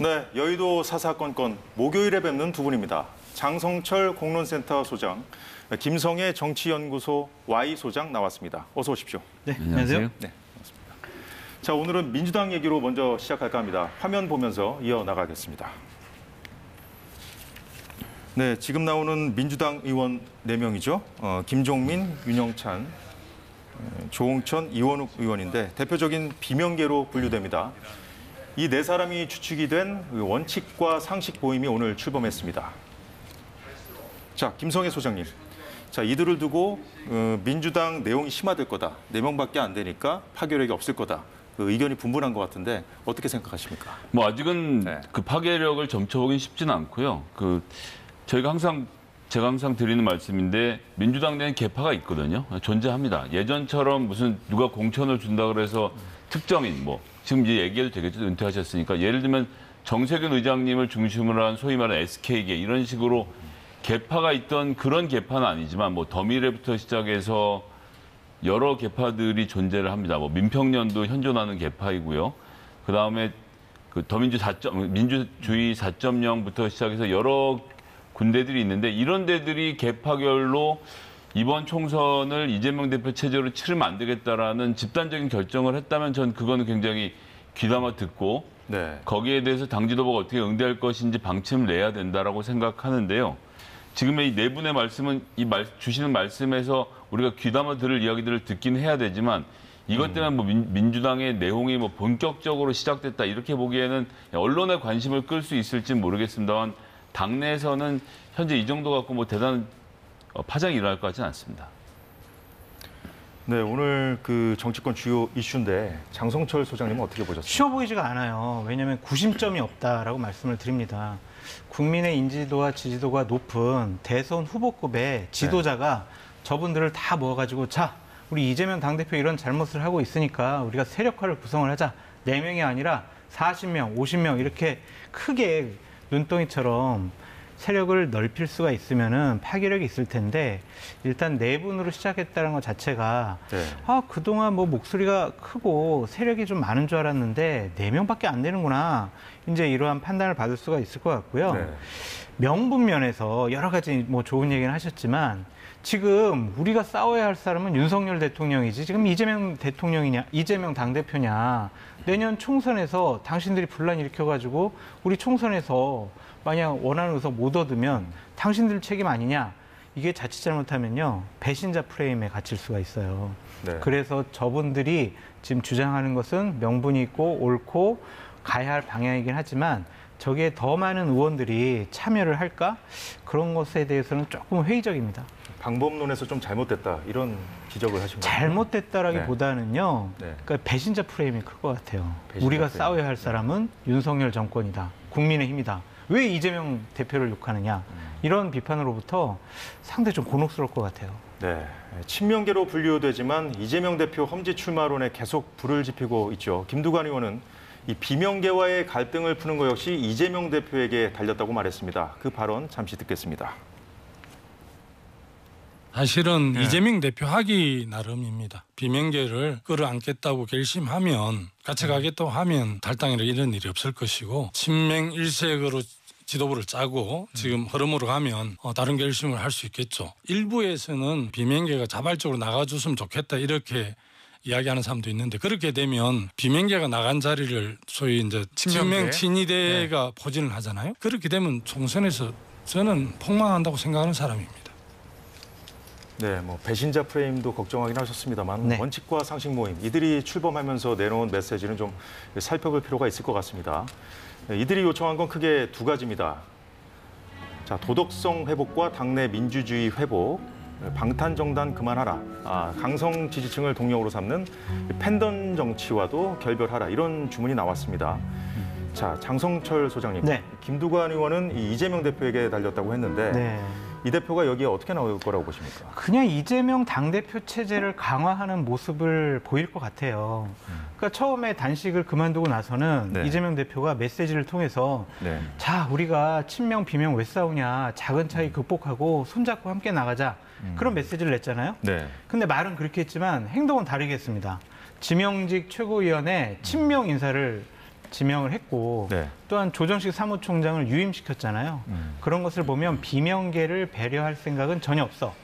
네, 여의도 사사건건 목요일에 뵙는 두 분입니다. 장성철 공론센터 소장, 김성애 정치연구소 Y 소장 나왔습니다. 어서 오십시오. 네, 안녕하세요. 네, 반갑습니다. 자, 오늘은 민주당 얘기로 먼저 시작할까 합니다. 화면 보면서 이어나가겠습니다. 네, 지금 나오는 민주당 의원 4명이죠. 김종민, 윤영찬, 조홍천, 이원욱 의원인데 대표적인 비명계로 분류됩니다. 이 4사람이 주축이 된 원칙과 상식 모임이 오늘 출범했습니다. 자, 김성애 소장님. 자, 이들을 두고 민주당 내용이 심화될 거다. 4명밖에 안 되니까 파괴력이 없을 거다. 그 의견이 분분한 것 같은데 어떻게 생각하십니까? 뭐 아직은 그 파괴력을 점쳐보긴 쉽지는 않고요. 제가 항상 드리는 말씀인데 민주당 내에 개파가 있거든요. 존재합니다. 예전처럼 무슨 누가 공천을 준다 그래서 특정인 지금 이제 얘기해도 되겠죠. 은퇴하셨으니까. 예를 들면 정세균 의장님을 중심으로 한 소위 말하는 SK계 이런 식으로 개파가 있던 그런 개파는 아니지만 더미래부터 시작해서 여러 개파들이 존재를 합니다. 민평년도 현존하는 개파이고요. 그다음에 민주주의 4.0부터 시작해서 여러 군대들이 있는데 이런 데들이 개파별로 이번 총선을 이재명 대표 체제로 치르면 안 되겠다라는 집단적인 결정을 했다면 전 그거는 굉장히 귀담아 듣고 거기에 대해서 당 지도부가 어떻게 응대할 것인지 방침을 내야 된다라고 생각하는데요. 지금의 이 4분의 말씀은 주시는 말씀에서 우리가 귀담아 들을 이야기들을 듣긴 해야 되지만 이것 때문에 민주당의 내용이 본격적으로 시작됐다 이렇게 보기에는 언론의 관심을 끌 수 있을지는 모르겠습니다만 당내에서는 현재 이 정도 갖고 대단한 파장이 일어날 것 같지는 않습니다. 네, 오늘 그 정치권 주요 이슈인데 장성철 소장님은 어떻게 보셨습니까? 쉬워 보이지가 않아요. 왜냐하면 구심점이 없다라고 말씀을 드립니다. 국민의 인지도와 지지도가 높은 대선 후보급의 지도자가 저분들을 다 모아가지고 자, 우리 이재명 당대표 이런 잘못을 하고 있으니까 우리가 세력화를 구성을 하자. 4명이 아니라 40명, 50명 이렇게 크게 눈덩이처럼 세력을 넓힐 수가 있으면은 파괴력이 있을 텐데 일단 4분으로 시작했다는 것 자체가 그동안 목소리가 크고 세력이 좀 많은 줄 알았는데 4명밖에 안 되는구나. 이제 이러한 판단을 받을 수가 있을 것 같고요. 명분 면에서 여러 가지 좋은 얘기는 하셨지만 지금 우리가 싸워야 할 사람은 윤석열 대통령이지 지금 이재명 대통령이냐, 이재명 당대표냐. 내년 총선에서 당신들이 분란 일으켜가지고 우리 총선에서 만약 원하는 의석 못 얻으면 당신들 책임 아니냐. 이게 자칫 잘못하면요. 배신자 프레임에 갇힐 수가 있어요. 그래서 저분들이 지금 주장하는 것은 명분이 있고 옳고 가야 할 방향이긴 하지만 저기에 더 많은 의원들이 참여를 할까? 그런 것에 대해서는 조금 회의적입니다. 방법론에서 좀 잘못됐다 이런 지적을 하신 거예요? 잘못됐다라기보다는요. 그러니까 배신자 프레임이 클 것 같아요. 우리가 싸워야 할 사람은 윤석열 정권이다. 국민의힘이다. 왜 이재명 대표를 욕하느냐. 이런 비판으로부터 상당히 좀 곤혹스러울 것 같아요. 네, 친명계로 분류되지만 이재명 대표 험지 출마론에 계속 불을 지피고 있죠. 김두관 의원은 이 비명계와의 갈등을 푸는 것 역시 이재명 대표에게 달렸다고 말했습니다. 그 발언 잠시 듣겠습니다. 사실은 이재명 대표 하기 나름입니다. 비명계를 끌어안겠다고 결심하면 같이 가겠다고 하면 탈당이나 이런 일이 없을 것이고 친명 일색으로 지도부를 짜고 지금 흐름으로 가면 다른 결심을 할 수 있겠죠. 일부에서는 비명계가 자발적으로 나가줬으면 좋겠다 이렇게 이야기하는 사람도 있는데 그렇게 되면 비명계가 나간 자리를 소위 이제 친명 친이대가 포진을 하잖아요. 그렇게 되면 총선에서 저는 폭망한다고 생각하는 사람입니다. 네, 배신자 프레임도 걱정하긴 하셨습니다만 원칙과 상식 모임, 이들이 출범하면서 내놓은 메시지는 좀 살펴볼 필요가 있을 것 같습니다. 이들이 요청한 건 크게 2가지입니다. 자, 도덕성 회복과 당내 민주주의 회복, 방탄정단 그만하라, 강성 지지층을 동력으로 삼는 팬덤 정치와도 결별하라 이런 주문이 나왔습니다. 자, 장성철 소장님, 김두관 의원은 이재명 대표에게 달렸다고 했는데 이 대표가 여기에 어떻게 나올 거라고 보십니까? 그냥 이재명 당대표 체제를 강화하는 모습을 보일 것 같아요. 그러니까 처음에 단식을 그만두고 나서는 이재명 대표가 메시지를 통해서 자, 우리가 친명, 비명 왜 싸우냐. 작은 차이 극복하고 손잡고 함께 나가자. 그런 메시지를 냈잖아요. 근데 말은 그렇게 했지만 행동은 다르게 했습니다. 지명직 최고위원회 친명 인사를 지명을 했고 네. 또한 조정식 사무총장을 유임시켰잖아요. 그런 것을 보면 비명계를 배려할 생각은 전혀 없어.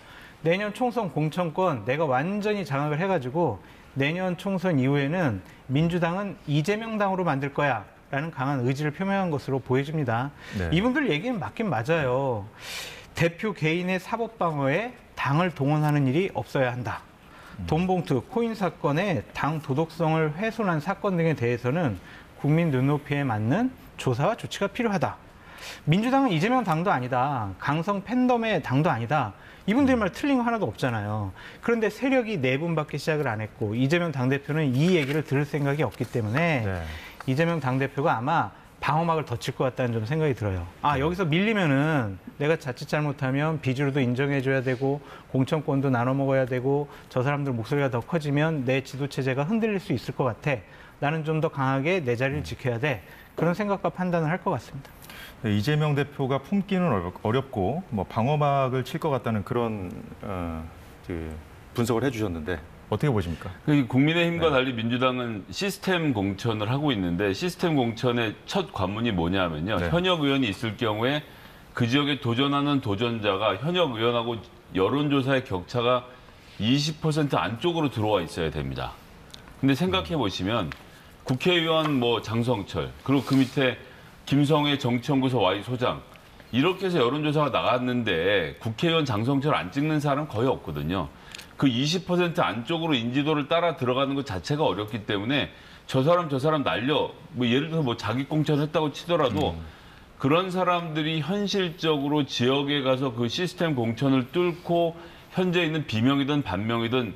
내년 총선 공천권 내가 완전히 장악을 해가지고 내년 총선 이후에는 민주당은 이재명 당으로 만들 거야 라는 강한 의지를 표명한 것으로 보여집니다. 네. 이분들 얘기는 맞긴 맞아요. 대표 개인의 사법 방어에 당을 동원하는 일이 없어야 한다. 돈봉투, 코인 사건의 당 도덕성을 훼손한 사건 등에 대해서는 국민 눈높이에 맞는 조사와 조치가 필요하다. 민주당은 이재명 당도 아니다. 강성 팬덤의 당도 아니다. 이분들 말 틀린 거 하나도 없잖아요. 그런데 세력이 4분밖에 시작을 안 했고 이재명 당대표는 이 얘기를 들을 생각이 없기 때문에 네. 이재명 당대표가 아마 방어막을 덧칠 것 같다는 좀 생각이 들어요. 여기서 밀리면은 내가 자칫 잘못하면 비주류도 인정해줘야 되고 공천권도 나눠 먹어야 되고 저 사람들 목소리가 더 커지면 내 지도체제가 흔들릴 수 있을 것 같아. 나는 좀 더 강하게 내 자리를 지켜야 돼. 그런 생각과 판단을 할 것 같습니다. 네, 이재명 대표가 품기는 어렵고 뭐 방어막을 칠 것 같다는 그런 분석을 해주셨는데 어떻게 보십니까? 국민의힘과 네. 달리 민주당은 시스템 공천을 하고 있는데 시스템 공천의 첫 관문이 뭐냐면요. 네. 현역 의원이 있을 경우에 그 지역에 도전하는 도전자가 현역 의원하고 여론조사의 격차가 20% 안쪽으로 들어와 있어야 됩니다. 근데 생각해 보시면 국회의원 장성철 그리고 그 밑에 김성애 정치연구소 Y 소장 이렇게 해서 여론조사가 나갔는데 국회의원 장성철 안 찍는 사람 거의 없거든요. 그 20% 안쪽으로 인지도를 따라 들어가는 것 자체가 어렵기 때문에 저 사람 날려 예를 들어서 자기 공천을 했다고 치더라도 그런 사람들이 현실적으로 지역에 가서 그 시스템 공천을 뚫고 현재 있는 비명이든 반명이든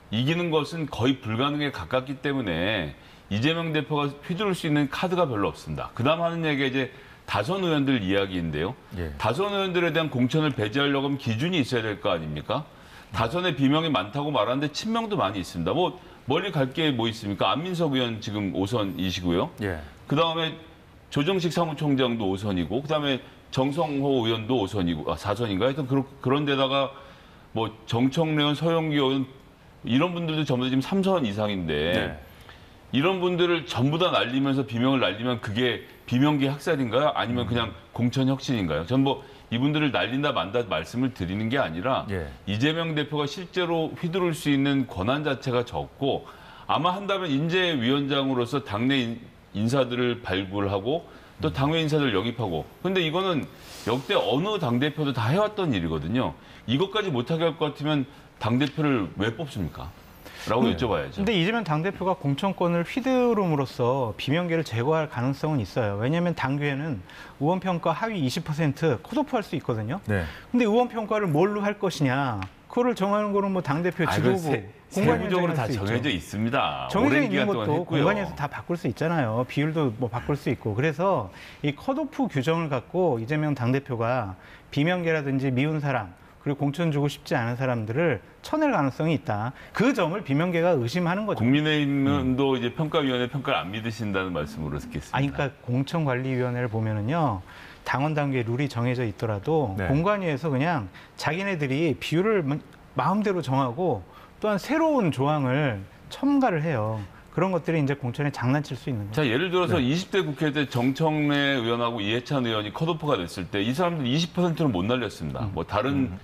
이기는 것은 거의 불가능에 가깝기 때문에 이재명 대표가 휘두를 수 있는 카드가 별로 없습니다. 그다음 하는 얘기가 이제 다선 의원들 이야기인데요. 예. 다선 의원들에 대한 공천을 배제하려고 하면 기준이 있어야 될 거 아닙니까? 다선의 비명이 많다고 말하는데 친명도 많이 있습니다. 멀리 갈 게 뭐 있습니까? 안민석 의원 지금 5선이시고요. 예. 그다음에 조정식 사무총장도 5선이고 그다음에 정성호 의원도 5선이고 4선인가요? 하여튼 그런 데다가 정청래 의원, 서영기 의원 이런 분들도 전부 다 지금 3선 이상인데 네. 이런 분들을 전부 다 날리면서 비명을 날리면 그게 비명계 학살인가요? 아니면 그냥 공천 혁신인가요? 전 이분들을 날린다 만다 말씀을 드리는 게 아니라 예. 이재명 대표가 실제로 휘두를 수 있는 권한 자체가 적고 아마 한다면 인재위원장으로서 당내 인사들을 발굴하고 또 당외 인사들을 영입하고 근데 이거는 역대 어느 당대표도 다 해왔던 일이거든요. 이것까지 못하게 할 것 같으면 당대표를 왜 뽑습니까? 라고 여쭤봐야죠. 근데 이재명 당대표가 공천권을 휘두름으로써 비명계를 제거할 가능성은 있어요. 왜냐하면 당규에는 의원평가 하위 20% 컷오프할 수 있거든요. 네. 근데 의원평가를 뭘로 할 것이냐. 그거를 정하는 거는 당대표 지도부, 세부적으로 다 공관위원장이 할 수 있죠. 정해져 있습니다. 정해져 오랜 있는 기간 동안 것도 했고요. 공관위에서 다 바꿀 수 있잖아요. 비율도 바꿀 수 있고. 그래서 이 컷오프 규정을 갖고 이재명 당대표가 비명계라든지 미운 사람, 그리고 공천 주고 싶지 않은 사람들을 쳐낼 가능성이 있다. 그 점을 비명계가 의심하는 거죠. 국민의힘도 이제 평가위원회 평가를 안 믿으신다는 말씀으로 듣겠습니다. 그러니까 공천관리위원회를 보면은요. 당원 단계 룰이 정해져 있더라도 네. 공관위에서 그냥 자기네들이 비율을 마음대로 정하고 또한 새로운 조항을 첨가를 해요. 그런 것들이 이제 공천에 장난칠 수 있는 거죠. 자, 예를 들어서 20대 국회 때 정청래 의원하고 이해찬 의원이 컷오프가 됐을 때 이 사람들 20%는 못 날렸습니다. 다른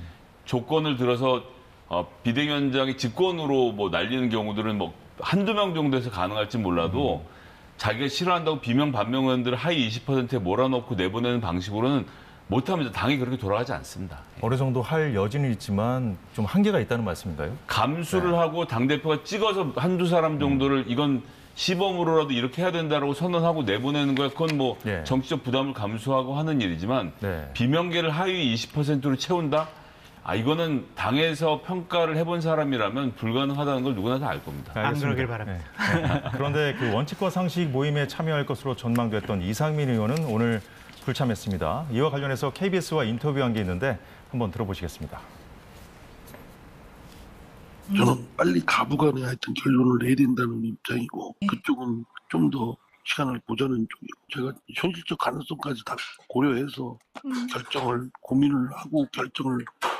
조건을 들어서 비대위원장이 직권으로 날리는 경우들은 한두 명 정도에서 가능할지 몰라도 자기가 싫어한다고 비명 반명 의원들을 하위 20%에 몰아넣고 내보내는 방식으로는 못합니다. 당이 그렇게 돌아가지 않습니다. 어느 정도 할 여지는 있지만 좀 한계가 있다는 말씀인가요? 감수를 하고 당대표가 찍어서 한두 사람 정도를 이건 시범으로라도 이렇게 해야 된다라고 선언하고 내보내는 거야. 그건 예. 정치적 부담을 감수하고 하는 일이지만 네. 비명계를 하위 20%로 채운다? 이거는 당에서 평가를 해본 사람이라면 불가능하다는 걸 누구나 다 알 겁니다. 안 그러길 바랍니다. 네. 그런데 그 원칙과 상식 모임에 참여할 것으로 전망됐던 이상민 의원은 오늘 불참했습니다. 이와 관련해서 KBS와 인터뷰한 게 있는데 한번 들어보시겠습니다. 저는 빨리 가부간에 하여튼 결론을 내야 된다는 입장이고 그쪽은 좀 더 시간을 보자는 쪽이고 제가 현실적 가능성까지 다 고려해서 결정을 고민을 하고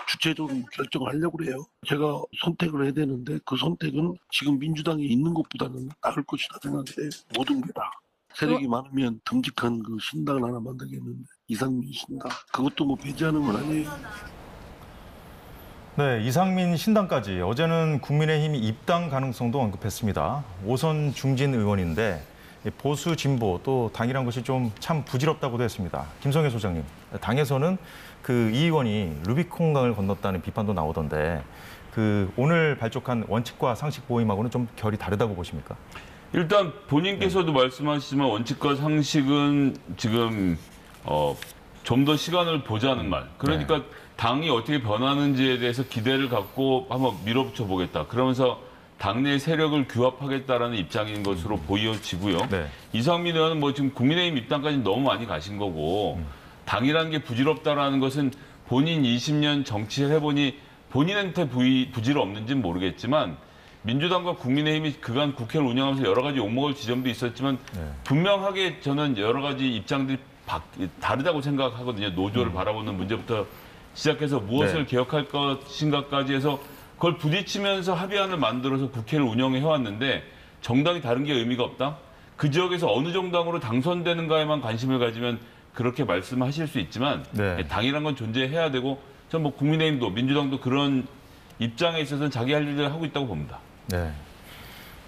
주체적으로 결정을 하려고 해요. 제가 선택을 해야 되는데 그 선택은 지금 민주당에 있는 것보다는 나을 것이다 생각해요. 모든 게 다. 세력이 많으면 듬직한 그 신당을 하나 만들겠는데 이상민 신당 그것도 뭐 배제하는 건 아니에요. 네, 이상민 신당까지 어제는 국민의힘 입당 가능성도 언급했습니다. 오선 중진 의원인데 보수 진보 또 당이란 것이 좀 참 부질없다고도 했습니다. 김성애 소장님, 당에서는 그 이 의원이 루비콘강을 건넜다는 비판도 나오던데 그 오늘 발족한 원칙과 상식 모임하고는 좀 결이 다르다고 보십니까? 일단 본인께서도 말씀하시지만 원칙과 상식은 지금 좀 더 시간을 보자는 말. 그러니까 당이 어떻게 변하는지에 대해서 기대를 갖고 한번 밀어붙여 보겠다. 그러면서 당내 세력을 규합하겠다라는 입장인 것으로 보여지고요. 네. 이상민 의원은 뭐 지금 국민의힘 입당까지 너무 많이 가신 거고 당이라는 게 부질없다라는 것은 본인 20년 정치를 해보니 본인한테 부질 없는지는 모르겠지만 민주당과 국민의힘이 그간 국회를 운영하면서 여러 가지 욕먹을 지점도 있었지만 분명하게 저는 여러 가지 입장들이 다르다고 생각하거든요. 노조를 바라보는 문제부터 시작해서 무엇을 개혁할 것인가까지 해서 그걸 부딪히면서 합의안을 만들어서 국회를 운영해왔는데 정당이 다른 게 의미가 없다? 그 지역에서 어느 정당으로 당선되는가에만 관심을 가지면 그렇게 말씀하실 수 있지만 당이란 건 존재해야 되고 전 뭐 국민의힘도 민주당도 그런 입장에 있어서는 자기 할 일을 하고 있다고 봅니다. 네.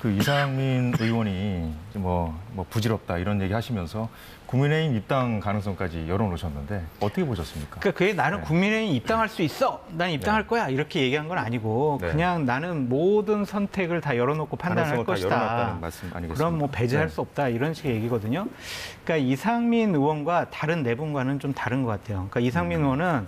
그 이상민 의원이 뭐 부질없다 이런 얘기 하시면서 국민의힘 입당 가능성까지 열어놓으셨는데 어떻게 보셨습니까? 그러니까 그게 나는 국민의힘 입당할 수 있어. 난 입당할 거야. 이렇게 얘기한 건 아니고 그냥 나는 모든 선택을 다 열어놓고 판단할 것이다. 열어놨다는 말씀 아니겠습니까? 그럼 뭐 배제할 수 없다. 이런 식의 얘기거든요. 그러니까 이상민 의원과 다른 네 분과는 좀 다른 것 같아요. 그러니까 이상민 의원은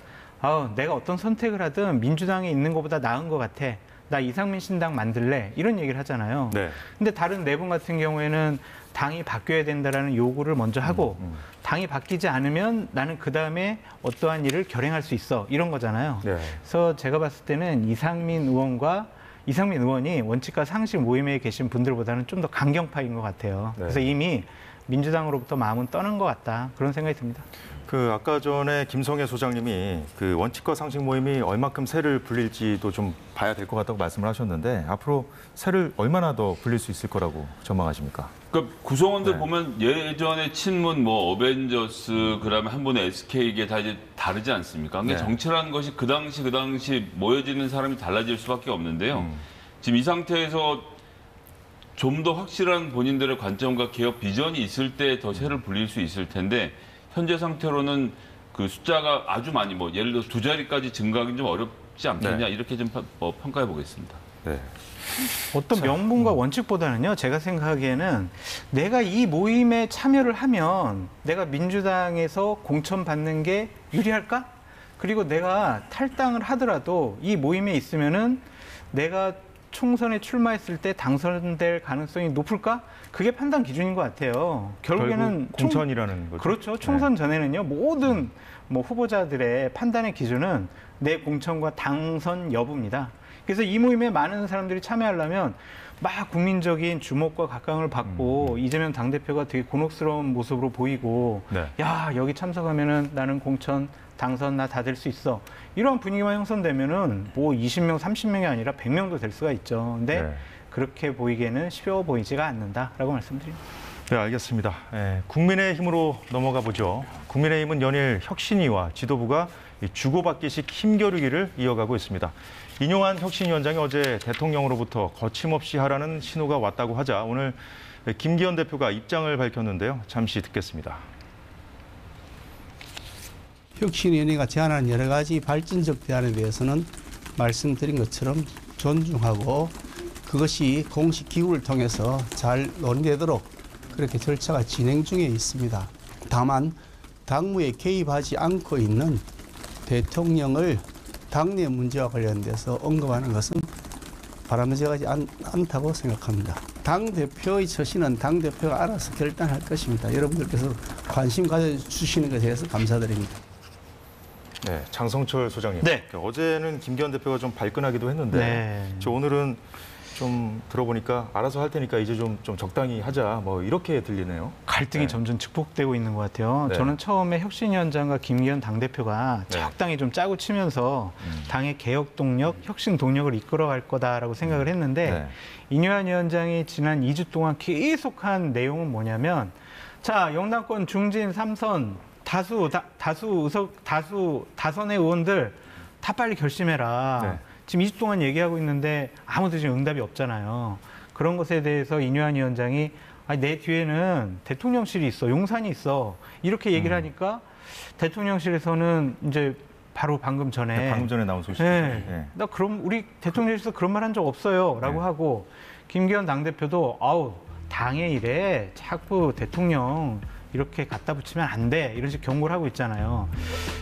내가 어떤 선택을 하든 민주당에 있는 것보다 나은 것 같아. 나 이상민 신당 만들래. 이런 얘기를 하잖아요. 근데 다른 네 분 같은 경우에는 당이 바뀌어야 된다라는 요구를 먼저 하고 당이 바뀌지 않으면 나는 그다음에 어떠한 일을 결행할 수 있어. 이런 거잖아요. 그래서 제가 봤을 때는 이상민 의원이 원칙과 상식 모임에 계신 분들보다는 좀 더 강경파인 것 같아요. 그래서 이미 민주당으로부터 마음은 떠난 것 같다. 그런 생각이 듭니다. 그 아까 전에 김성애 소장님이 그 원칙과 상식 모임이 얼마큼 새를 불릴지도 좀 봐야 될 것 같다고 말씀을 하셨는데 앞으로 새를 얼마나 더 불릴 수 있을 거라고 전망하십니까? 그러니까 구성원들 보면 예전에 친문 뭐 어벤져스 그다음에 한 번에 SK 이게 다 이제 다르지 않습니까? 근데 정치라는 것이 그 당시 모여지는 사람이 달라질 수밖에 없는데요. 지금 이 상태에서 좀 더 확실한 본인들의 관점과 개혁 비전이 있을 때 더 새를 불릴 수 있을 텐데 현재 상태로는 그 숫자가 아주 많이 뭐 예를 들어 두 자리까지 증가하기는 좀 어렵지 않겠냐 이렇게 좀 평가해 보겠습니다. 어떤 명분과 원칙보다는요, 제가 생각하기에는 내가 이 모임에 참여를 하면 내가 민주당에서 공천받는 게 유리할까? 그리고 내가 탈당을 하더라도 이 모임에 있으면은 내가 총선에 출마했을 때 당선될 가능성이 높을까? 그게 판단 기준인 것 같아요. 결국에는 공천이라는 거죠. 그렇죠. 총선 전에는요, 모든 후보자들의 판단의 기준은 내 공천과 당선 여부입니다. 그래서 이 모임에 많은 사람들이 참여하려면 막 국민적인 주목과 각광을 받고 이재명 당대표가 되게 곤혹스러운 모습으로 보이고 야, 여기 참석하면은 나는 공천 당선 나 다 될 수 있어. 이런 분위기만 형성되면은 뭐 20명, 30명이 아니라 100명도 될 수가 있죠. 근데 그렇게 보이기에는 쉬워 보이지가 않는다라고 말씀드립니다. 네, 알겠습니다. 국민의힘으로 넘어가 보죠. 국민의힘은 연일 혁신위와 지도부가 주고받기식 힘겨루기를 이어가고 있습니다. 인용한 혁신위원장이 어제 대통령으로부터 거침없이 하라는 신호가 왔다고 하자 오늘 김기현 대표가 입장을 밝혔는데요. 잠시 듣겠습니다. 혁신위원회가 제안하는 여러 가지 발전적 대안에 대해서는 말씀드린 것처럼 존중하고 그것이 공식 기구를 통해서 잘 논의되도록 그렇게 절차가 진행 중에 있습니다. 다만 당무에 개입하지 않고 있는 대통령을 당내 문제와 관련돼서 언급하는 것은 바람직하지 않다고 생각합니다. 당대표의 처신은 당대표가 알아서 결단할 것입니다. 여러분들께서 관심 가져주시는 것에 대해서 감사드립니다. 네, 장성철 소장님. 어제는 김기현 대표가 좀 발끈하기도 했는데 저 오늘은 좀 들어보니까 알아서 할 테니까 이제 좀 적당히 하자 뭐 이렇게 들리네요. 갈등이 점점 증폭되고 있는 것 같아요. 저는 처음에 혁신위원장과 김기현 당대표가 적당히 좀 짜고 치면서 당의 개혁 동력, 혁신 동력을 이끌어갈 거다라고 생각을 했는데 이뇨한 위원장이 지난 2주 동안 계속한 내용은 뭐냐면 자, 영남권 중진 3선 다선의 의원들 다 빨리 결심해라. 네. 지금 20분 동안 얘기하고 있는데 아무도 지금 응답이 없잖아요. 그런 것에 대해서 이뇨한 위원장이 아니, 내 뒤에는 대통령실이 있어, 용산이 있어 이렇게 얘기를 하니까 대통령실에서는 이제 바로 방금 전에 나온 소식이죠. 네. 네. 나 그럼 우리 대통령실에서 그런 말 한 적 없어요라고 네. 하고 김기현 당대표도 아우 당의 일에 자꾸 대통령 이렇게 갖다 붙이면 안 돼 이런 식으로 경고를 하고 있잖아요.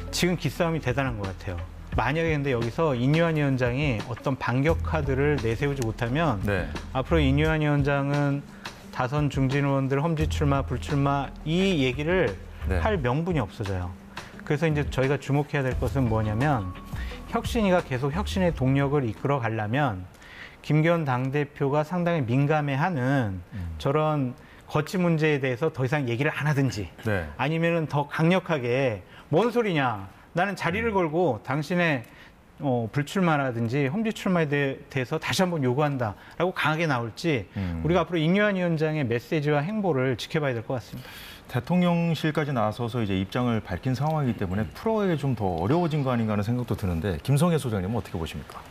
지금 기싸움이 대단한 것 같아요. 만약에 근데 여기서 이뇨한 위원장이 어떤 반격 카드를 내세우지 못하면 네. 앞으로 이뇨한 위원장은 다선 중진 의원들 험지 출마 불출마 이 얘기를 네. 할 명분이 없어져요. 그래서 이제 저희가 주목해야 될 것은 뭐냐면 혁신이가 계속 혁신의 동력을 이끌어 가려면 김기현 당대표가 상당히 민감해하는 저런 거치 문제에 대해서 더 이상 얘기를 안 하든지 네. 아니면은 더 강력하게 뭔 소리냐 나는 자리를 걸고 당신의 불출마라든지 험지 출마에 대해서 다시 한번 요구한다라고 강하게 나올지 우리가 앞으로 이뇨한 위원장의 메시지와 행보를 지켜봐야 될 것 같습니다. 대통령실까지 나서서 이제 입장을 밝힌 상황이기 때문에 풀어가기 좀 더 어려워진 거 아닌가 하는 생각도 드는데 김성애 소장님은 어떻게 보십니까?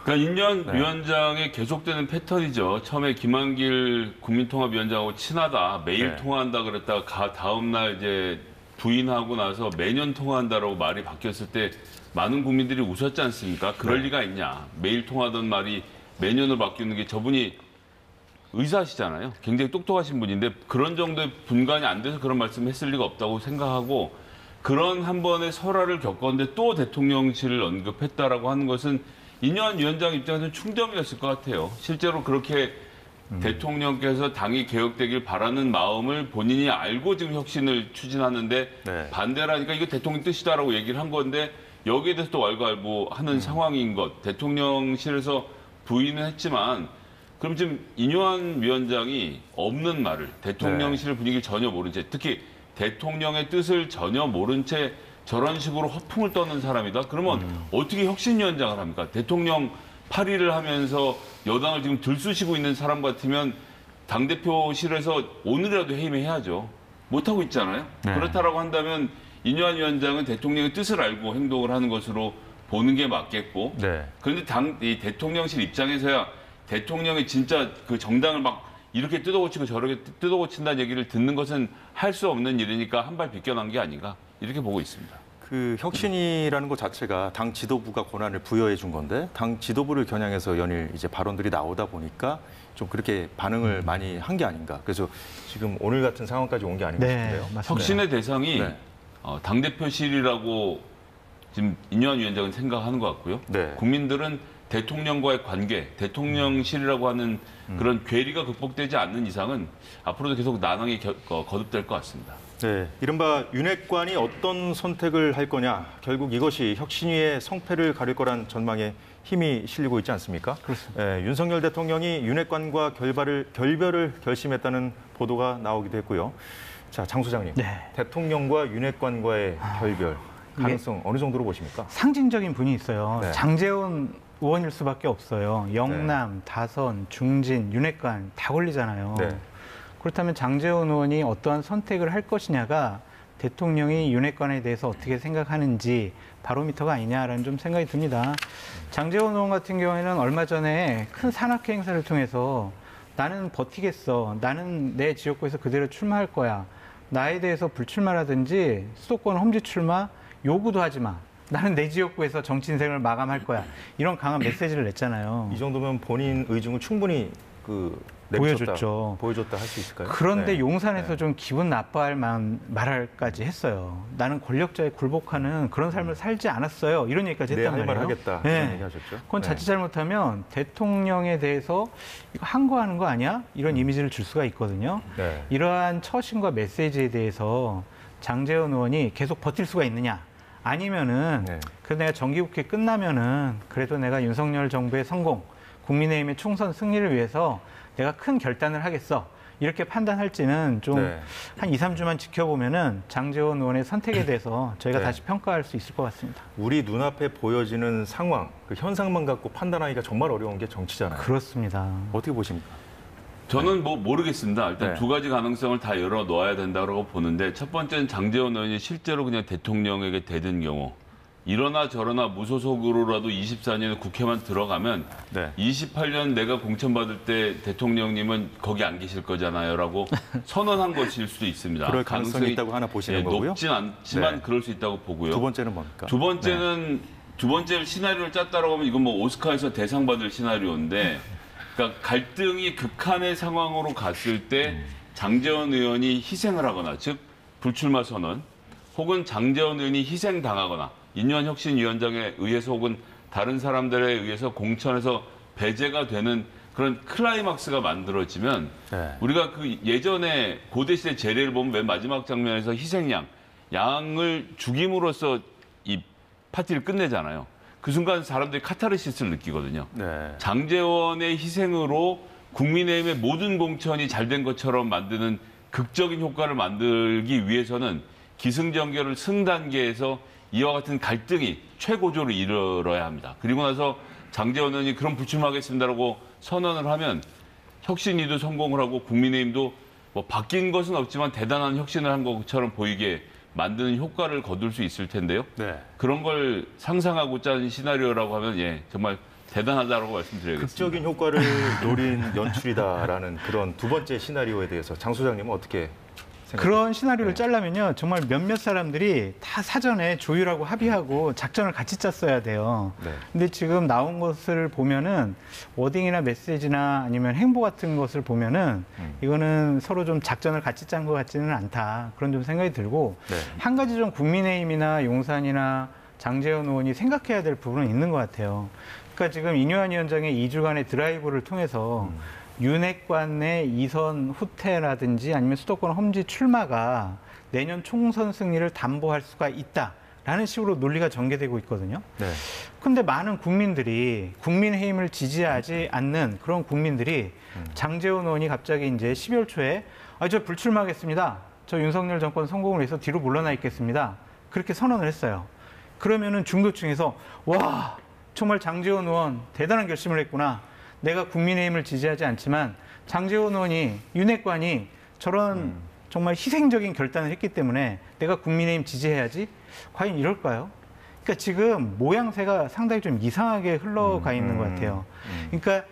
그러니까 인뇨한 네. 위원장의 계속되는 패턴이죠. 처음에 김한길 국민통합위원장하고 친하다, 매일 네. 통화한다 그랬다가 다음 날 이제 부인하고 나서 매년 통화한다라고 말이 바뀌었을 때 많은 국민들이 웃었지 않습니까? 그럴 네. 리가 있냐. 매일 통화하던 말이 매년으로 바뀌는 게 저분이 의사시잖아요. 굉장히 똑똑하신 분인데 그런 정도의 분간이 안 돼서 그런 말씀을 했을 리가 없다고 생각하고 그런 한 번의 설화를 겪었는데 또 대통령실을 언급했다라고 하는 것은 이뇨한 위원장 입장에서는 충점이었을 것 같아요. 실제로 그렇게 대통령께서 당이 개혁되길 바라는 마음을 본인이 알고 지금 혁신을 추진하는데 네. 반대라니까 이거 대통령 뜻이다라고 얘기를 한 건데 여기에 대해서 또 왈가왈부하는 상황인 것. 대통령실에서 부인은 했지만 그럼 지금 이뇨한 위원장이 없는 말을 대통령실 분위기를 전혀 모른 채 특히 대통령의 뜻을 전혀 모른 채 저런 식으로 허풍을 떠는 사람이다. 그러면 어떻게 혁신위원장을 합니까? 대통령 파리를 하면서 여당을 지금 들쑤시고 있는 사람 같으면 당대표실에서 오늘이라도 해임해야죠. 못하고 있잖아요. 네. 그렇다라고 한다면 이뇨한 위원장은 대통령의 뜻을 알고 행동을 하는 것으로 보는 게 맞겠고 네. 그런데 이 대통령실 입장에서야 대통령이 진짜 그 정당을 막 이렇게 뜯어고치고 저렇게 뜯어고친다는 얘기를 듣는 것은 할 수 없는 일이니까 한 발 비껴난 게 아닌가 이렇게 보고 있습니다. 그 혁신이라는 것 자체가 당 지도부가 권한을 부여해 준 건데 당 지도부를 겨냥해서 연일 이제 발언들이 나오다 보니까 좀 그렇게 반응을 많이 한 게 아닌가. 그래서 지금 오늘 같은 상황까지 온 게 아닌가 싶은데요. 맞습니다. 혁신의 대상이 네. 당대표실이라고 지금 이뇨한 위원장은 생각하는 것 같고요. 네. 국민들은 대통령과의 관계, 대통령실이라고 하는 그런 괴리가 극복되지 않는 이상은 앞으로도 계속 난항이 거듭될 것 같습니다. 네, 이른바 윤핵관이 어떤 선택을 할 거냐, 결국 이것이 혁신위의 성패를 가릴 거란 전망에 힘이 실리고 있지 않습니까? 그렇습니다. 네, 윤석열 대통령이 윤핵관과 결별을 결심했다는 보도가 나오기도 했고요. 자, 장 소장님, 네. 대통령과 윤핵관과의 결별 가능성 어느 정도로 보십니까? 상징적인 분이 있어요. 네. 장제원 의원일 수밖에 없어요. 영남, 다선, 중진, 윤핵관 다 걸리잖아요. 네. 그렇다면 장제원 의원이 어떠한 선택을 할 것이냐가 대통령이 윤핵관에 대해서 어떻게 생각하는지 바로미터가 아니냐라는 좀 생각이 듭니다. 장제원 의원 같은 경우에는 얼마 전에 큰 산악회 행사를 통해서 나는 버티겠어. 나는 내 지역구에서 그대로 출마할 거야. 나에 대해서 불출마라든지 수도권 험지 출마 요구도 하지 마. 나는 내 지역구에서 정치 인생을 마감할 거야. 이런 강한 메시지를 냈잖아요. 이 정도면 본인 의중을 충분히 내비쳤다, 보여줬다 할 수 있을까요? 그런데 네. 용산에서 네. 좀 기분 나빠할 만한 말까지 했어요. 나는 권력자에 굴복하는 그런 삶을 살지 않았어요. 이런 얘기까지 내 했단 할 말 말이에요. 하겠다 네. 이런 얘기 하셨죠? 그건 자칫 잘못하면 대통령에 대해서 이거 항거하는 거 아니야? 이런 이미지를 줄 수가 있거든요. 네. 이러한 처신과 메시지에 대해서 장제원 의원이 계속 버틸 수가 있느냐? 아니면은 네. 그래도 내가 정기국회 끝나면은 그래도 내가 윤석열 정부의 성공, 국민의힘의 총선 승리를 위해서 내가 큰 결단을 하겠어. 이렇게 판단할지는 좀 네. 한 2, 3주만 지켜보면은 장제원 의원의 선택에 대해서 저희가 네. 다시 평가할 수 있을 것 같습니다. 우리 눈앞에 보여지는 상황, 그 현상만 갖고 판단하기가 정말 어려운 게 정치잖아요. 그렇습니다. 어떻게 보십니까? 저는 뭐 모르겠습니다. 일단 네. 두 가지 가능성을 다 열어 놓아야 된다고 보는데 첫 번째는 장제원 의원이 실제로 그냥 대통령에게 대든 경우 이러나 저러나 무소속으로라도 24년에 국회만 들어가면 네. 28년 내가 공천받을 때 대통령님은 거기 안 계실 거잖아요라고 선언한 것일 수도 있습니다. 그럴 가능성이 있다고 하나 보시는 거고요. 높진 않지만 네. 그럴 수 있다고 보고요. 두 번째는 뭡니까? 두 번째는 두 번째 시나리오를 짰다라고 하면 이건 뭐 오스카에서 대상 받을 시나리오인데 그러니까 갈등이 극한의 상황으로 갔을 때 장제원 의원이 희생을 하거나 즉 불출마 선언 혹은 장제원 의원이 희생당하거나 인유한 혁신위원장에 의해서 혹은 다른 사람들에 의해서 공천에서 배제가 되는 그런 클라이막스가 만들어지면 네. 우리가 그 예전에 고대시대 제례를 보면 맨 마지막 장면에서 희생양, 양을 죽임으로써 이 파티를 끝내잖아요. 그 순간 사람들이 카타르시스를 느끼거든요. 네. 장제원의 희생으로 국민의힘의 모든 공천이 잘 된 것처럼 만드는 극적인 효과를 만들기 위해서는 기승전결을 승단계에서 이와 같은 갈등이 최고조로 이르러야 합니다. 그리고 나서 장제원 의원이 그럼 불출마하겠습니다라고 선언을 하면 혁신위도 성공을 하고 국민의힘도 뭐 바뀐 것은 없지만 대단한 혁신을 한 것처럼 보이게 만드는 효과를 거둘 수 있을 텐데요. 네. 그런 걸 상상하고 짠 시나리오라고 하면 예, 정말 대단하다고 말씀드려야겠습니다. 극적인 효과를 노린 연출이다라는 그런 두 번째 시나리오에 대해서 장 소장님은 어떻게 생각하세요? 그런 시나리오를 네. 짜려면요, 정말 몇몇 사람들이 다 사전에 조율하고 합의하고 작전을 같이 짰어야 돼요. 네. 근데 지금 나온 것을 보면은 워딩이나 메시지나 아니면 행보 같은 것을 보면은 이거는 서로 좀 작전을 같이 짠 것 같지는 않다. 그런 좀 생각이 들고 네. 한 가지 좀 국민의힘이나 용산이나 장제원 의원이 생각해야 될 부분은 있는 것 같아요. 그러니까 지금 인유한 위원장의 2주간의 드라이브를 통해서 윤핵관의 이선 후퇴라든지 아니면 수도권 험지 출마가 내년 총선 승리를 담보할 수가 있다라는 식으로 논리가 전개되고 있거든요. 네. 근데 많은 국민들이 국민의힘을 지지하지 않는 그런 국민들이 장제원 의원이 갑자기 이제 12월 초에 저 불출마하겠습니다. 저 윤석열 정권 성공을 위해서 뒤로 물러나 있겠습니다. 그렇게 선언을 했어요. 그러면은 중도층에서 와, 정말 장제원 의원 대단한 결심을 했구나. 내가 국민의힘을 지지하지 않지만 장제원 의원이 윤핵관이 저런 정말 희생적인 결단을 했기 때문에 내가 국민의힘 지지해야지. 과연 이럴까요? 그러니까 지금 모양새가 상당히 좀 이상하게 흘러가 있는 것 같아요. 그러니까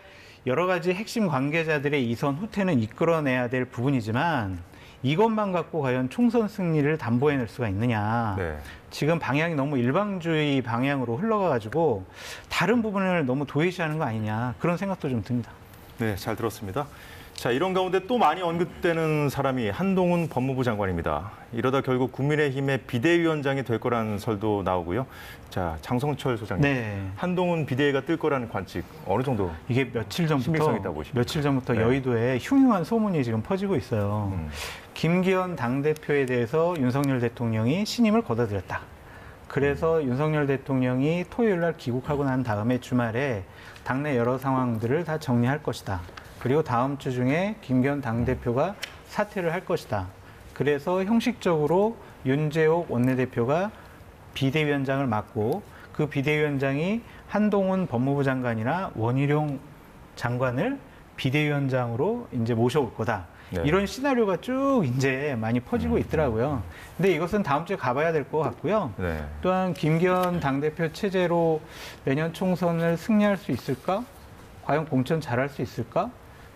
여러 가지 핵심 관계자들의 이선 후퇴는 이끌어내야 될 부분이지만 이것만 갖고 과연 총선 승리를 담보해낼 수가 있느냐. 네. 지금 방향이 너무 일방주의 방향으로 흘러가가지고 다른 부분을 너무 도외시하는 거 아니냐. 그런 생각도 좀 듭니다. 네, 잘 들었습니다. 자, 이런 가운데 또 많이 언급되는 사람이 한동훈 법무부 장관입니다. 이러다 결국 국민의힘의 비대위원장이 될 거라는 설도 나오고요. 자, 장성철 소장님. 네. 한동훈 비대위가 뜰 거라는 관측 어느 정도 이게 며칠 신빙성 있다고 보십니까? 전부터 네. 여의도에 흉흉한 소문이 지금 퍼지고 있어요. 김기현 당대표에 대해서 윤석열 대통령이 신임을 거둬들였다. 그래서 윤석열 대통령이 토요일 날 귀국하고 난 다음에 주말에 당내 여러 상황들을 다 정리할 것이다. 그리고 다음 주 중에 김기현 당대표가 사퇴를 할 것이다. 그래서 형식적으로 윤재옥 원내대표가 비대위원장을 맡고 그 비대위원장이 한동훈 법무부 장관이나 원희룡 장관을 비대위원장으로 이제 모셔올 거다. 네. 이런 시나리오가 쭉 이제 많이 퍼지고 있더라고요. 근데 이것은 다음 주에 가봐야 될 것 같고요. 네. 또한 김기현 당대표 체제로 내년 총선을 승리할 수 있을까? 과연 공천 잘할 수 있을까?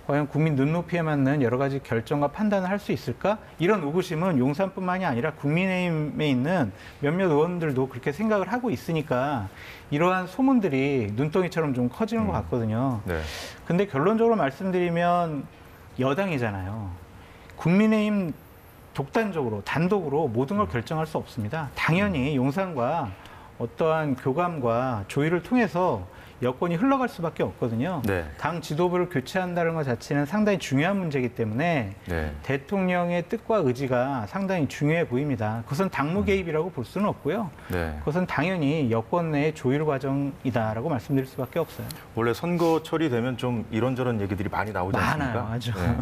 과연 국민 눈높이에 맞는 여러 가지 결정과 판단을 할 수 있을까? 이런 의구심은 용산뿐만이 아니라 국민의힘에 있는 몇몇 의원들도 그렇게 생각을 하고 있으니까 이러한 소문들이 눈덩이처럼 좀 커지는 것 같거든요. 네. 근데 결론적으로 말씀드리면 여당이잖아요. 국민의힘 독단적으로, 단독으로 모든 걸 결정할 수 없습니다. 당연히 용산과 어떠한 교감과 조율을 통해서 여권이 흘러갈 수밖에 없거든요. 네. 당 지도부를 교체한다는 것 자체는 상당히 중요한 문제이기 때문에 네. 대통령의 뜻과 의지가 상당히 중요해 보입니다. 그것은 당무 개입이라고 볼 수는 없고요. 네. 그것은 당연히 여권 내의 조율 과정이다라고 말씀드릴 수밖에 없어요. 원래 선거철이 되면 좀 이런저런 얘기들이 많이 나오지 않습니까? 많아요, 아주. 네.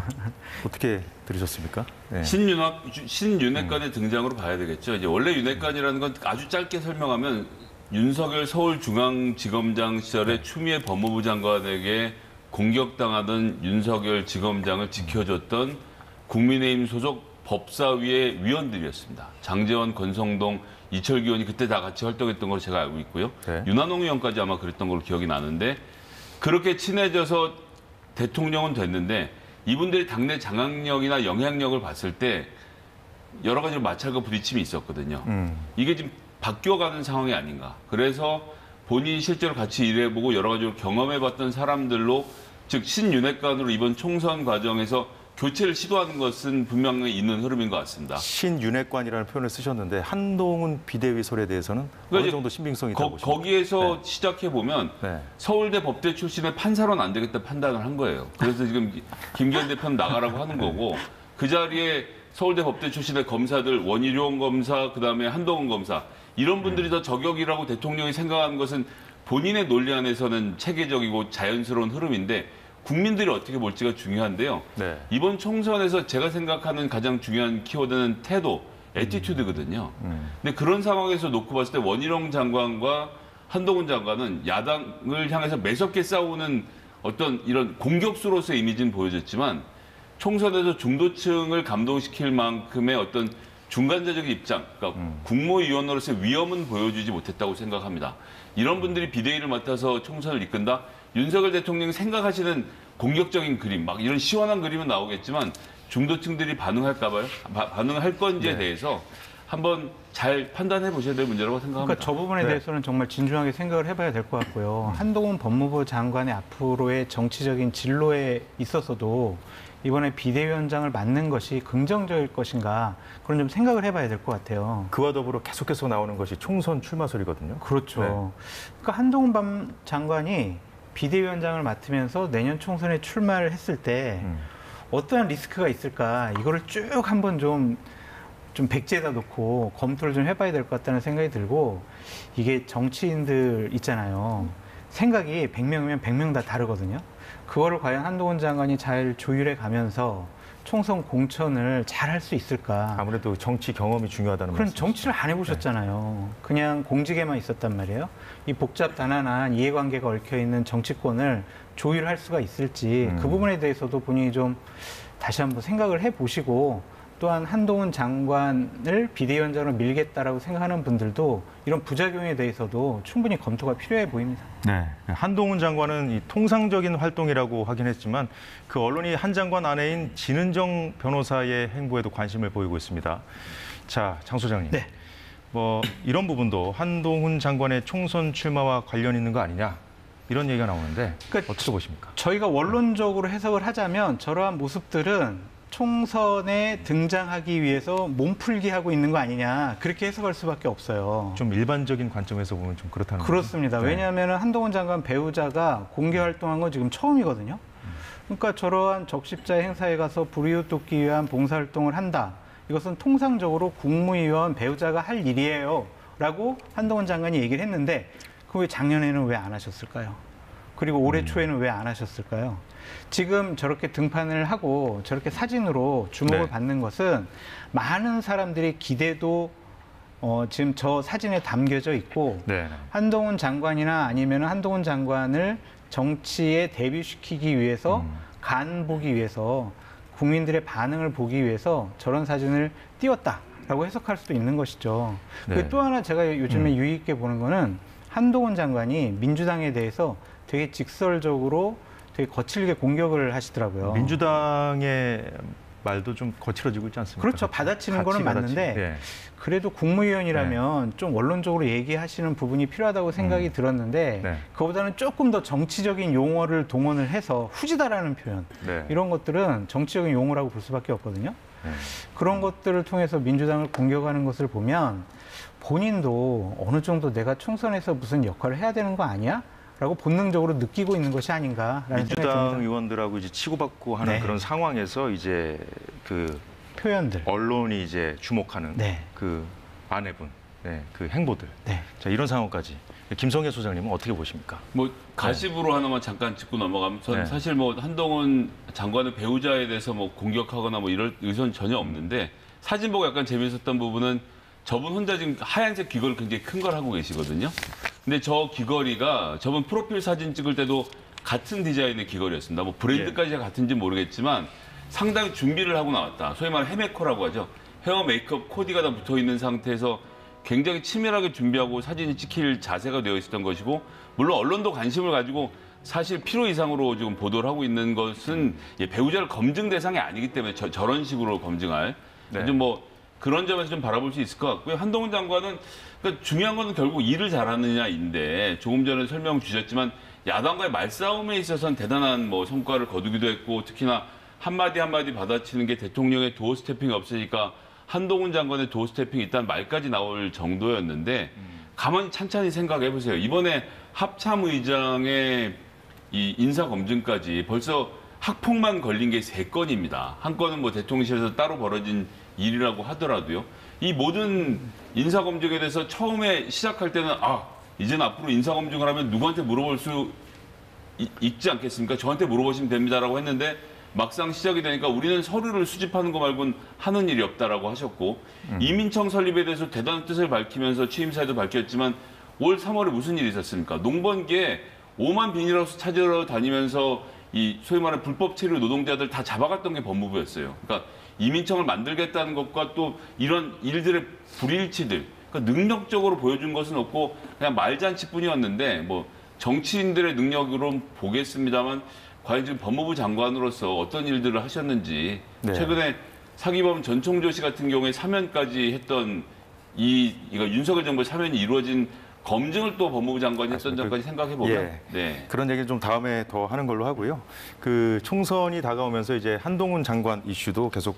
어떻게 들으셨습니까? 네. 신윤핵관의 등장으로 봐야 되겠죠. 이제 원래 윤핵관이라는 건 아주 짧게 설명하면 윤석열 서울중앙지검장 시절에 추미애 법무부 장관에게 공격당하던 윤석열 지검장을 지켜줬던 국민의힘 소속 법사위의 위원들이었습니다. 장제원, 권성동, 이철기 의원이 그때 다 같이 활동했던 걸로 제가 알고 있고요. 네. 윤한홍 의원까지 아마 그랬던 걸로 기억이 나는데 그렇게 친해져서 대통령은 됐는데 이분들이 당내 장악력이나 영향력을 봤을 때 여러 가지로 마찰과 부딪힘이 있었거든요. 이게 지금 바뀌어가는 상황이 아닌가. 그래서 본인이 실제로 같이 일해보고 여러 가지로 경험해봤던 사람들로 즉 신윤핵관으로 이번 총선 과정에서 교체를 시도하는 것은 분명히 있는 흐름인 것 같습니다. 신윤핵관이라는 표현을 쓰셨는데 한동훈 비대위 설에 대해서는 어느 정도 신빙성이 있다고 보십니까? 거기에서 네. 시작해보면 네. 서울대 법대 출신의 판사로는 안 되겠다 판단을 한 거예요. 그래서 지금 김기현 대표는 나가라고 하는 거고 그 자리에 서울대 법대 출신의 검사들 원희룡 검사 그다음에 한동훈 검사 이런 분들이 더 저격이라고 대통령이 생각하는 것은 본인의 논리 안에서는 체계적이고 자연스러운 흐름인데 국민들이 어떻게 볼지가 중요한데요. 네. 이번 총선에서 제가 생각하는 가장 중요한 키워드는 태도, 애티튜드거든요. 근데 그런 상황에서 놓고 봤을 때 원희룡 장관과 한동훈 장관은 야당을 향해서 매섭게 싸우는 어떤 이런 공격수로서의 이미지는 보여줬지만 총선에서 중도층을 감동시킬 만큼의 어떤 중간자적 입장, 그러니까 국무위원으로서의 위험은 보여주지 못했다고 생각합니다. 이런 분들이 비대위를 맡아서 총선을 이끈다? 윤석열 대통령이 생각하시는 공격적인 그림, 막 이런 시원한 그림은 나오겠지만 중도층들이 반응할까 봐요. 반응할 건지에 네. 대해서 한번 잘 판단해 보셔야 될 문제라고 생각합니다. 그러니까 저 부분에 네. 대해서는 정말 진중하게 생각을 해봐야 될 것 같고요. 한동훈 법무부 장관의 앞으로의 정치적인 진로에 있어서도 이번에 비대위원장을 맡는 것이 긍정적일 것인가 그런 좀 생각을 해봐야 될 것 같아요. 그와 더불어 계속해서 나오는 것이 총선 출마설이거든요. 그렇죠. 네. 그러니까 한동훈 장관이 비대위원장을 맡으면서 내년 총선에 출마를 했을 때 어떠한 리스크가 있을까 이거를 쭉 한번 좀 백지에다 놓고 검토를 좀 해봐야 될 것 같다는 생각이 들고 이게 정치인들 있잖아요. 생각이 100명이면 100명 다 다르거든요. 그거를 과연 한동훈 장관이 잘 조율해 가면서 총선 공천을 잘 할 수 있을까? 아무래도 정치 경험이 중요하다는 그런 말씀이시죠. 정치를 안 해보셨잖아요. 그냥 공직에만 있었단 말이에요. 이 복잡다난한 이해관계가 얽혀있는 정치권을 조율할 수가 있을지 그 부분에 대해서도 본인이 좀 다시 한번 생각을 해보시고 또한 한동훈 장관을 비대위원장으로 밀겠다라고 생각하는 분들도 이런 부작용에 대해서도 충분히 검토가 필요해 보입니다. 네, 한동훈 장관은 이 통상적인 활동이라고 하긴 했지만 그 언론이 한 장관 아내인 진은정 변호사의 행보에도 관심을 보이고 있습니다. 자, 장 소장님. 네. 뭐 이런 부분도 한동훈 장관의 총선 출마와 관련 있는 거 아니냐 이런 얘기가 나오는데 그러니까 어떻게 보십니까? 저희가 원론적으로 해석을 하자면 저러한 모습들은 총선에 등장하기 위해서 몸풀기 하고 있는 거 아니냐 그렇게 해석할 수밖에 없어요. 좀 일반적인 관점에서 보면 좀 그렇다는 그렇습니다. 거죠? 네. 왜냐하면 한동훈 장관 배우자가 공개 활동한 건 지금 처음이거든요. 그러니까 저러한 적십자 행사에 가서 불이웃 돕기 위한 봉사활동을 한다. 이것은 통상적으로 국무위원 배우자가 할 일이에요. 라고 한동훈 장관이 얘기를 했는데 그 왜 작년에는 왜 안 하셨을까요? 그리고 올해 초에는 왜 안 하셨을까요? 지금 저렇게 등판을 하고 저렇게 사진으로 주목을 네. 받는 것은 많은 사람들의 기대도 지금 저 사진에 담겨져 있고 네. 한동훈 장관이나 아니면 한동훈 장관을 정치에 데뷔시키기 위해서 간 보기 위해서 국민들의 반응을 보기 위해서 저런 사진을 띄웠다라고 해석할 수도 있는 것이죠. 네. 그리고 또 하나 제가 요즘에 유의 있게 보는 거는 한동훈 장관이 민주당에 대해서 되게 직설적으로 되게 거칠게 공격을 하시더라고요. 민주당의 말도 좀 거칠어지고 있지 않습니까? 그렇죠. 받아치는 거는 맞는데 예. 그래도 국무위원이라면 좀 원론적으로 얘기하시는 부분이 필요하다고 생각이 들었는데 네. 그보다는 조금 더 정치적인 용어를 동원을 해서 후지다라는 표현 네. 이런 것들은 정치적인 용어라고 볼 수밖에 없거든요. 네. 그런 것들을 통해서 민주당을 공격하는 것을 보면 본인도 어느 정도 내가 총선에서 무슨 역할을 해야 되는 거 아니야? 라고 본능적으로 느끼고 있는 것이 아닌가라는 생각이 민주당 듭니다. 의원들하고 이제 치고받고 하는 네. 그런 상황에서 이제 그 표현들. 언론이 이제 주목하는 네. 그 아내분, 네, 그 행보들. 네. 자, 이런 상황까지 김성애 소장님은 어떻게 보십니까? 뭐 가십으로 하나만 잠깐 짚고 넘어가면 저는 네. 사실 뭐 한동훈 장관의 배우자에 대해서 뭐 공격하거나 뭐 이럴 의도는 전혀 없는데 사진 보고 약간 재미있었던 부분은 저분 혼자 지금 하얀색 귀걸이 굉장히 큰 걸 하고 계시거든요. 근데 저 귀걸이가 저분 프로필 사진 찍을 때도 같은 디자인의 귀걸이였습니다. 뭐 브랜드까지 같은지 모르겠지만 상당히 준비를 하고 나왔다. 소위 말하는 헤메코라고 하죠. 헤어, 메이크업, 코디가 다 붙어 있는 상태에서 굉장히 치밀하게 준비하고 사진이 찍힐 자세가 되어 있었던 것이고, 물론 언론도 관심을 가지고 사실 필요 이상으로 지금 보도를 하고 있는 것은 배우자를 검증 대상이 아니기 때문에 저런 식으로 검증할 좀 뭐 그런 점에서 좀 바라볼 수 있을 것 같고요. 한동훈 장관은 그러니까 중요한 거는 결국 일을 잘하느냐인데, 조금 전에 설명 주셨지만 야당과의 말싸움에 있어서는 대단한 뭐 성과를 거두기도 했고, 특히나 한마디 한마디 받아치는 게 대통령의 도어 스태핑이 없으니까 한동훈 장관의 도어 스태핑이 있다는 말까지 나올 정도였는데, 가만히 찬찬히 생각해 보세요. 이번에 합참의장의 이 인사검증까지 벌써 학폭만 걸린 게 3건입니다. 한 건은 뭐 대통령실에서 따로 벌어진 일이라고 하더라도요. 이 모든 인사검증에 대해서 처음에 시작할 때는 이제는 앞으로 인사검증을 하면 누구한테 물어볼 수 있지 않겠습니까? 저한테 물어보시면 됩니다라고 했는데, 막상 시작이 되니까 우리는 서류를 수집하는 거 말고는 하는 일이 없다라고 하셨고, 이민청 설립에 대해서 대단한 뜻을 밝히면서 취임사에도 밝혔지만 올 3월에 무슨 일이 있었습니까? 농번기에 5만 비닐하우스 찾으러 다니면서 이 소위 말하는 불법 체류 노동자들 다 잡아갔던 게 법무부였어요. 그러니까 이민청을 만들겠다는 것과 또 이런 일들의 불일치들, 그러니까 능력적으로 보여준 것은 없고 그냥 말잔치뿐이었는데, 뭐 정치인들의 능력으로 보겠습니다만 과연 지금 법무부 장관으로서 어떤 일들을 하셨는지, 최근에 사기범 전총조 씨 같은 경우에 사면까지 했던 이거 윤석열 정부의 사면이 이루어진 검증을 또 법무부 장관이 했던 점까지 생각해 보면 그런 얘기는 좀 다음에 더 하는 걸로 하고요. 그 총선이 다가오면서 이제 한동훈 장관 이슈도 계속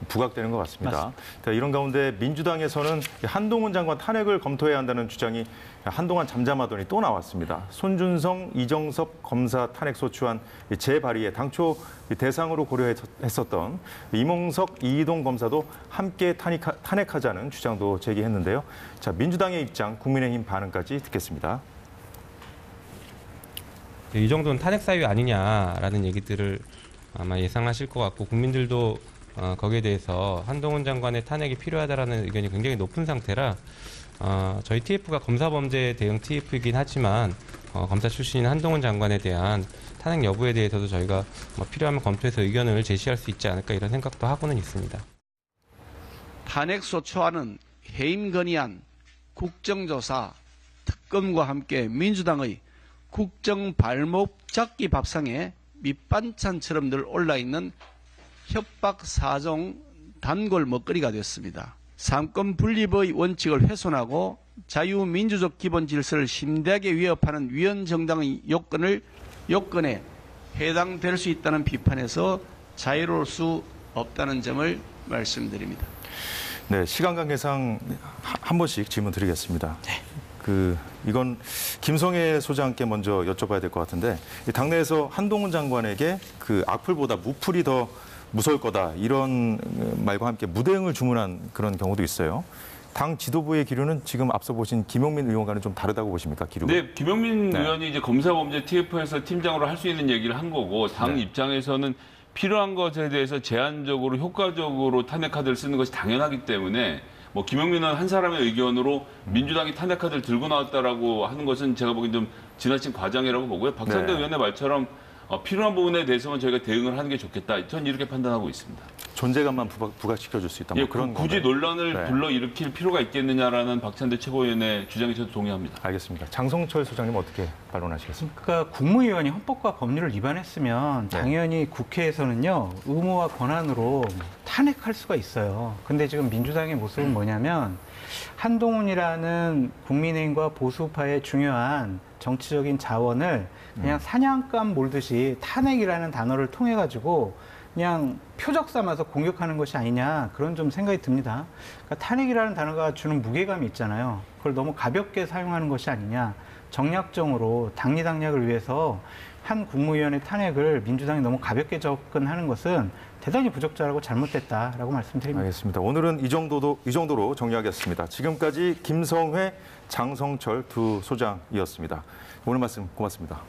부각되는 것 같습니다. 이런 가운데 민주당에서는 한동훈 장관 탄핵을 검토해야 한다는 주장이 한동안 잠잠하더니 또 나왔습니다. 손준성, 이정섭 검사 탄핵 소추안 재발의에 당초 대상으로 고려했었던 이몽석, 이희동 검사도 함께 탄핵하자는 주장도 제기했는데요. 자, 민주당의 입장, 국민의힘 반응까지 듣겠습니다. 이 정도는 탄핵 사유 아니냐라는 얘기들을 아마 예상하실 것 같고, 국민들도 거기에 대해서 한동훈 장관의 탄핵이 필요하다라는 의견이 굉장히 높은 상태라, 저희 TF가 검사범죄 대응 TF이긴 하지만 검사 출신인 한동훈 장관에 대한 탄핵 여부에 대해서도 저희가 필요하면 검토해서 의견을 제시할 수 있지 않을까 이런 생각도 하고는 있습니다. 탄핵소추안은 해임 건의안, 국정조사, 특검과 함께 민주당의 국정 발목 잡기 밥상에 밑반찬처럼 늘 올라있는 협박 4종 단골 먹거리가 됐습니다. 삼권 분립의 원칙을 훼손하고 자유민주적 기본 질서를 심대하게 위협하는 위헌정당의 요건에 해당될 수 있다는 비판에서 자유로울 수 없다는 점을 말씀드립니다. 네, 시간 관계상 한 번씩 질문 드리겠습니다. 이건 김성애 소장께 먼저 여쭤봐야 될 것 같은데, 당내에서 한동훈 장관에게 그 악플보다 무플이 더 무서울 거다, 이런 말과 함께 무대응을 주문한 그런 경우도 있어요. 당 지도부의 기류는 지금 앞서 보신 김용민 의원과는 좀 다르다고 보십니까, 기류가? 네, 김용민 의원이 이제 검사범죄 TF에서 팀장으로 할 수 있는 얘기를 한 거고, 당 입장에서는 필요한 것에 대해서 제한적으로 효과적으로 탄핵카드를 쓰는 것이 당연하기 때문에, 뭐 김용민은 한 사람의 의견으로 민주당이 탄핵카드를 들고 나왔다라고 하는 것은 제가 보기엔 좀 지나친 과장이라고 보고요. 박상대 의원의 말처럼 필요한 부분에 대해서만 저희가 대응을 하는 게 좋겠다. 전 이렇게 판단하고 있습니다. 존재감만 부각시켜줄 수 있다. 뭐 그런 굳이 건가요? 논란을 불러일으킬 필요가 있겠느냐라는 박찬대 최고위원의 주장에 저도 동의합니다. 알겠습니다. 장성철 소장님 어떻게 반론하시겠습니까? 그러니까 국무위원이 헌법과 법률을 위반했으면 당연히 국회에서는요, 의무와 권한으로 탄핵할 수가 있어요. 근데 지금 민주당의 모습은 뭐냐면, 한동훈이라는 국민의힘과 보수파의 중요한 정치적인 자원을 그냥 사냥감 몰듯이 탄핵이라는 단어를 통해 가지고 그냥 표적 삼아서 공격하는 것이 아니냐, 그런 좀 생각이 듭니다. 그러니까 탄핵이라는 단어가 주는 무게감이 있잖아요. 그걸 너무 가볍게 사용하는 것이 아니냐. 정략적으로 당리당략을 위해서 한 국무위원의 탄핵을 민주당이 너무 가볍게 접근하는 것은 대단히 부적절하고 잘못됐다라고 말씀드립니다. 알겠습니다. 오늘은 이 정도로 정리하겠습니다. 지금까지 김성회, 장성철 두 소장이었습니다. 오늘 말씀 고맙습니다.